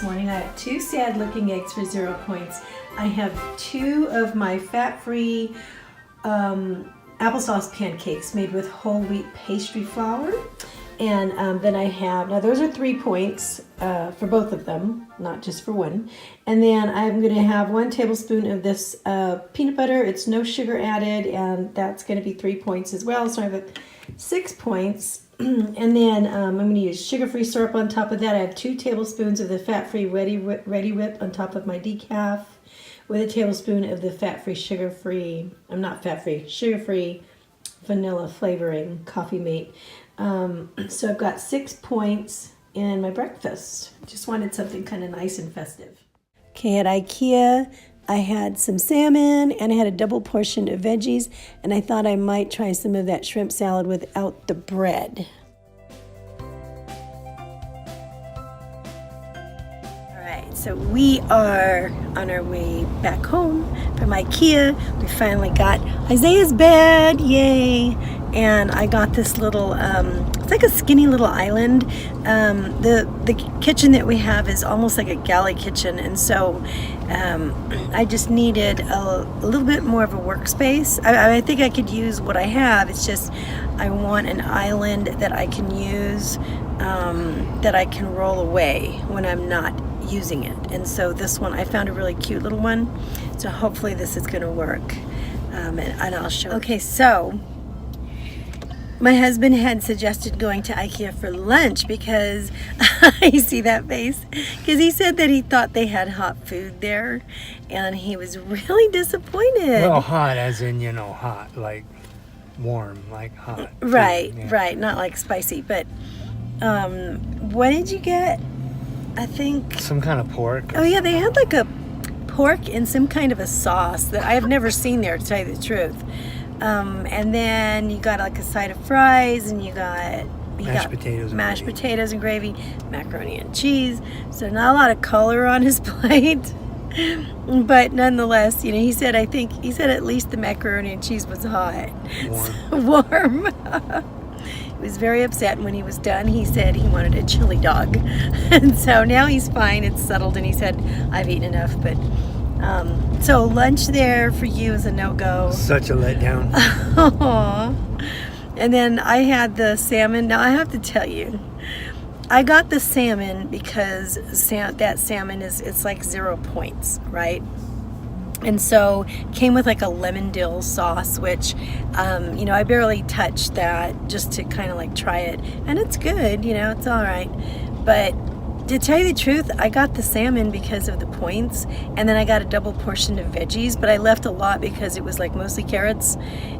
morning. I have 2 sad looking eggs for 0 points. I have 2 of my fat-free applesauce pancakes made with whole wheat pastry flour. And then I have, now those are 3 points for both of them, not just for one. And then I'm going to have 1 tablespoon of this peanut butter. It's no sugar added, and that's going to be 3 points as well. So I have 6 points. And then I'm going to use sugar-free syrup on top of that. I have 2 tablespoons of the fat-free Ready Whip on top of my decaf, with a tablespoon of the fat-free, sugar-free vanilla flavoring Coffee Mate. So I've got 6 points in my breakfast. Just wanted something kind of nice and festive. Okay, at IKEA, I had some salmon and I had a double portion of veggies, and I thought I might try some of that shrimp salad without the bread. All right, so we are on our way back home from IKEA. We finally got Isaiah's bed, yay! And I got this little, it's like a skinny little island. The kitchen that we have is almost like a galley kitchen, and so I just needed a little bit more of a workspace. I think I could use what I have. It's just I want an island that I can use, that I can roll away when I'm not using it. And so this one, I found a really cute little one. So hopefully this is going to work, and I'll show you. Okay, so my husband had suggested going to IKEA for lunch because, you see that face? Because he said that he thought they had hot food there, and he was really disappointed. Well, hot as in, you know, hot, like warm, like hot. Right, yeah. Right, not like spicy. But what did you get? I think some kind of pork. Oh yeah, they had like a pork in some kind of a sauce that I have never seen there, to tell you the truth. And then you got like a side of fries, and you got mashed potatoes and gravy, macaroni and cheese. So not a lot of color on his plate, but nonetheless, you know, he said at least the macaroni and cheese was hot, warm. He was very upset when he was done. He said he wanted a chili dog, and so now he's fine. It's settled, and he said I've eaten enough, but. So lunch there for you is a no-go. Such a letdown. And then I had the salmon. Now I have to tell you, I got the salmon because that salmon it's like 0 points, right? And so came with like a lemon dill sauce, which, you know, I barely touched that just to kind of like try it. And it's good, you know, it's all right. But to tell you the truth, I got the salmon because of the points, and then I got a double portion of veggies, but I left a lot because it was like mostly carrots,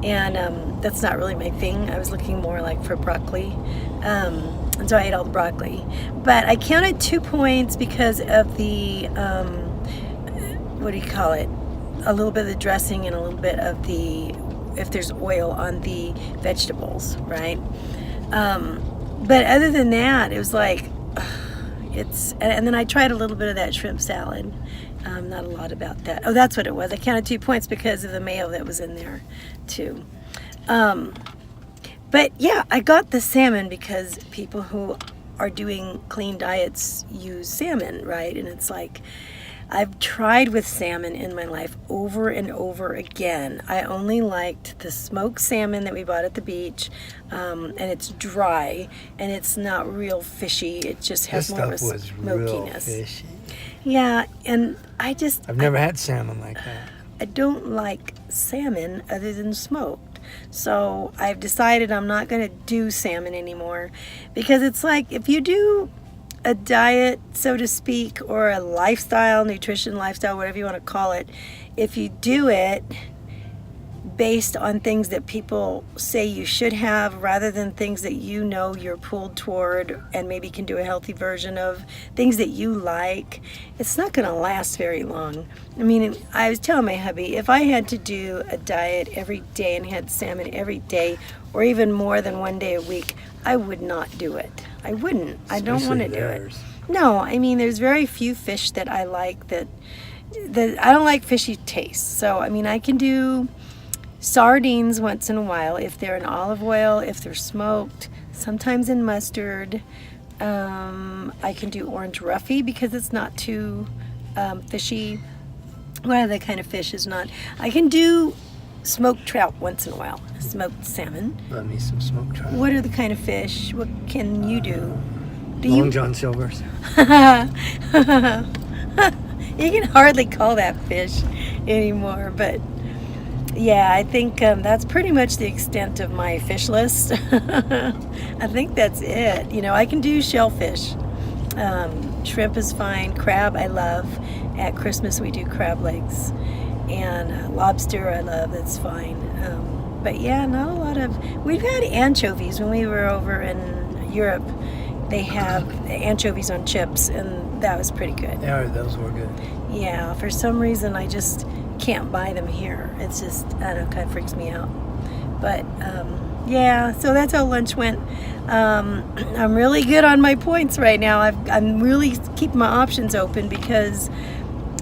and that's not really my thing. I was looking more like for broccoli, and so I ate all the broccoli. But I counted 2 points because of the, what do you call it? A little bit of the dressing and a little bit of the, if there's oil on the vegetables, right? But other than that, it was like, and then I tried a little bit of that shrimp salad. Not a lot about that. Oh, that's what it was. I counted 2 points because of the mayo that was in there too. But yeah, I got the salmon because people who are doing clean diets use salmon, right? And it's like, I've tried with salmon in my life over and over again. I only liked the smoked salmon that we bought at the beach, and it's dry, and it's not real fishy. It just has more of a smokiness. Real fishy. Yeah, and I've never had salmon like that. I don't like salmon other than smoked. So I've decided I'm not going to do salmon anymore, because it's like if you do a diet, so to speak, or a nutrition lifestyle, whatever you want to call it, if you do it based on things that people say you should have rather than things that you know you're pulled toward and maybe can do a healthy version of, things that you like, it's not going to last very long. I mean, I was telling my hubby, if I had to do a diet every day and had salmon every day, or even more than 1 day a week, I would not do it. I wouldn't. I don't want to do it. No, I mean, there's very few fish that I like that I don't like fishy taste. So, I mean, I can do sardines once in a while if they're in olive oil, if they're smoked, sometimes in mustard. I can do orange roughy because it's not too fishy. What other kind of fish is not? I can do smoked trout once in a while, smoked salmon. Love me some smoked trout. What are the kind of fish? What can you do? Long John Silvers. You can hardly call that fish anymore, but yeah, I think that's pretty much the extent of my fish list. I think that's it. You know, I can do shellfish. Shrimp is fine. Crab I love. At Christmas we do crab legs. And lobster I love, that's fine. But yeah, not a lot of... We've had anchovies when we were over in Europe. They have anchovies on chips, and that was pretty good. Yeah, those were good. Yeah, for some reason I just can't buy them here. It's just, I don't know, kind of freaks me out. But yeah, so that's how lunch went. I'm really good on my points right now. I'm really keeping my options open because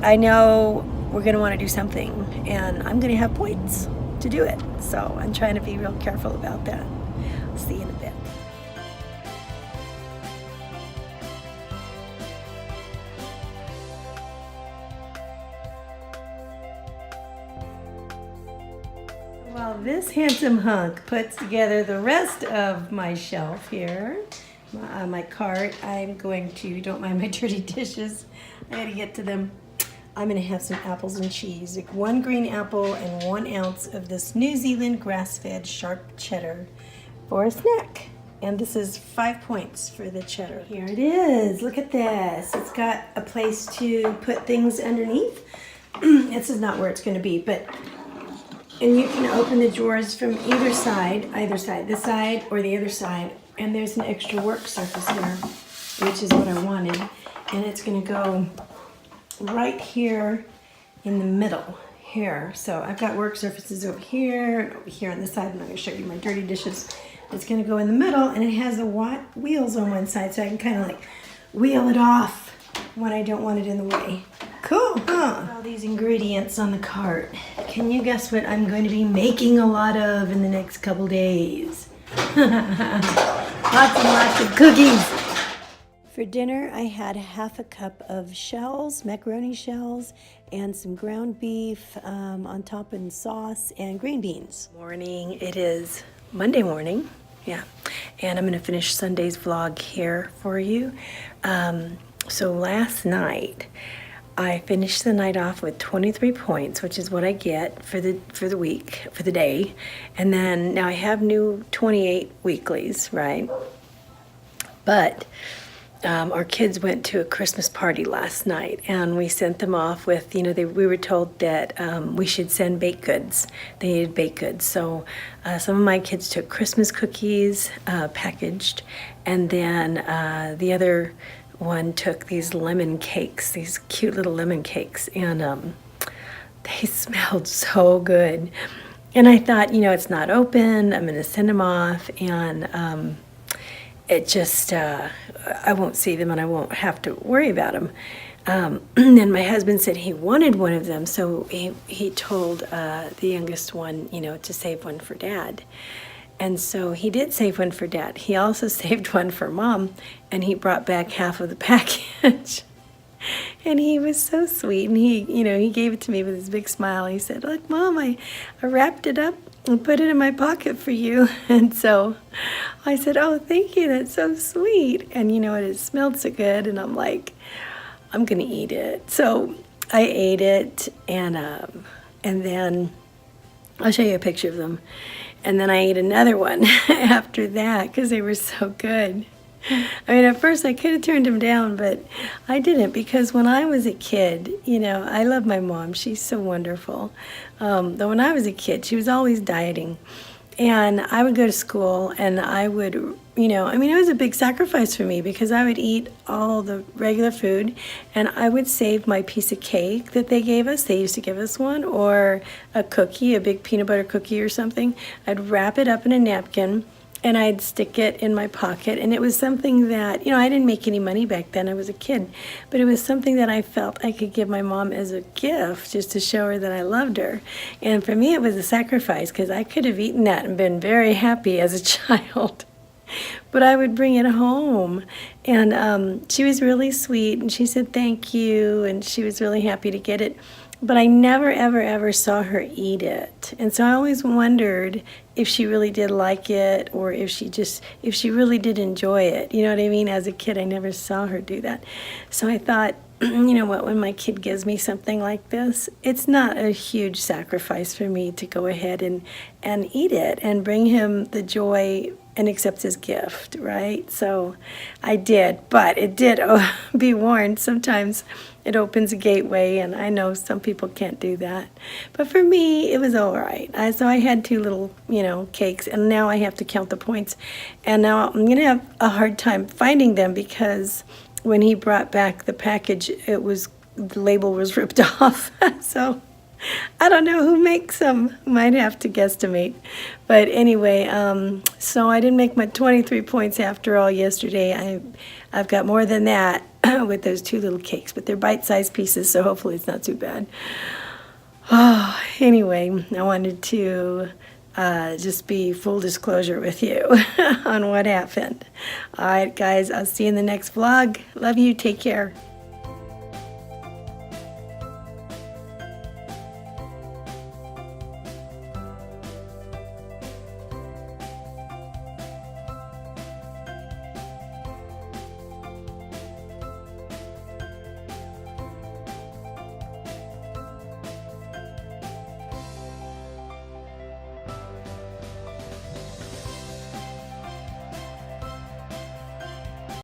I know we're going to want to do something, and I'm going to have points to do it. So I'm trying to be real careful about that. I'll see you in a bit. While this handsome hunk puts together the rest of my shelf here, my cart, I'm going to, don't mind my dirty dishes, I gotta get to them. I'm gonna have some apples and cheese, like 1 green apple and 1 ounce of this New Zealand grass-fed sharp cheddar for a snack. And this is 5 points for the cheddar. Here it is, look at this. It's got a place to put things underneath. This is not where it's gonna be, but and you can open the drawers from either side, this side or the other side, and there's an extra work surface here, which is what I wanted. And it's gonna go right here in the middle here. So I've got work surfaces over here and over here on this side. I'm not gonna show you my dirty dishes. It's gonna go in the middle, and it has the wheels on one side, so I can kind of like wheel it off when I don't want it in the way. Cool, huh? All these ingredients on the cart. Can you guess what I'm going to be making a lot of in the next couple days? Lots and lots of cookies. For dinner, I had 1/2 cup of shells, macaroni shells, and some ground beef on top in sauce, and green beans. Morning, it is Monday morning, yeah, and I'm gonna finish Sunday's vlog here for you. So last night, I finished the night off with 23 points, which is what I get for the week, for the day. And then now I have new 28 weeklies, right? But our kids went to a Christmas party last night, and we sent them off with, you know, we were told that we should send baked goods. They needed baked goods. So some of my kids took Christmas cookies packaged, and then the other one took these lemon cakes, these cute little lemon cakes, and they smelled so good. And I thought, you know, it's not open, I'm gonna send them off, and it just, I won't see them and I won't have to worry about them. And then my husband said he wanted one of them, so he told the youngest one, you know, to save one for Dad. And so he did save one for Dad. He also saved one for Mom, and he brought back half of the package. And he was so sweet, and he gave it to me with his big smile. He said, "Look, Mom, I wrapped it up and put it in my pocket for you." And so I said, "Oh, thank you, that's so sweet." And you know what, it smelled so good, and I'm like, I'm gonna eat it. So I ate it, and then I'll show you a picture of them. And then I ate another one after that because they were so good. I mean, at first I could have turned them down, but I didn't, because when I was a kid, you know, I love my mom. She's so wonderful. Though when I was a kid, she was always dieting. And I would go to school, and I would, you know, I mean, it was a big sacrifice for me because I would eat all the regular food, and I would save my piece of cake that they gave us. They used to give us one, or a cookie, a big peanut butter cookie or something. I'd wrap it up in a napkin, and I'd stick it in my pocket. And it was something that, you know, I didn't make any money back then. I was a kid. But it was something that I felt I could give my mom as a gift, just to show her that I loved her. And for me, it was a sacrifice, because I could have eaten that and been very happy as a child. But I would bring it home, and she was really sweet, and she said thank you, and she was really happy to get it. But I never, ever, ever saw her eat it. And so I always wondered if she really did like it, or if she really did enjoy it. You know what I mean? As a kid, I never saw her do that. So I thought, you know what, when my kid gives me something like this, it's not a huge sacrifice for me to go ahead and eat it and bring him the joy and accept his gift, right? So I did, but it did be warned. Sometimes it opens a gateway, and I know some people can't do that. But for me, it was all right. So I had 2 little, cakes, and now I have to count the points. And now I'm going to have a hard time finding them, because when he brought back the package, the label was ripped off. So I don't know who makes them. Might have to guesstimate. But anyway, so I didn't make my 23 points after all yesterday. I've got more than that with those 2 little cakes, but they're bite-sized pieces, so hopefully it's not too bad. Oh, anyway, I wanted to just be full disclosure with you on what happened. All right, guys, I'll see you in the next vlog. Love you. Take care.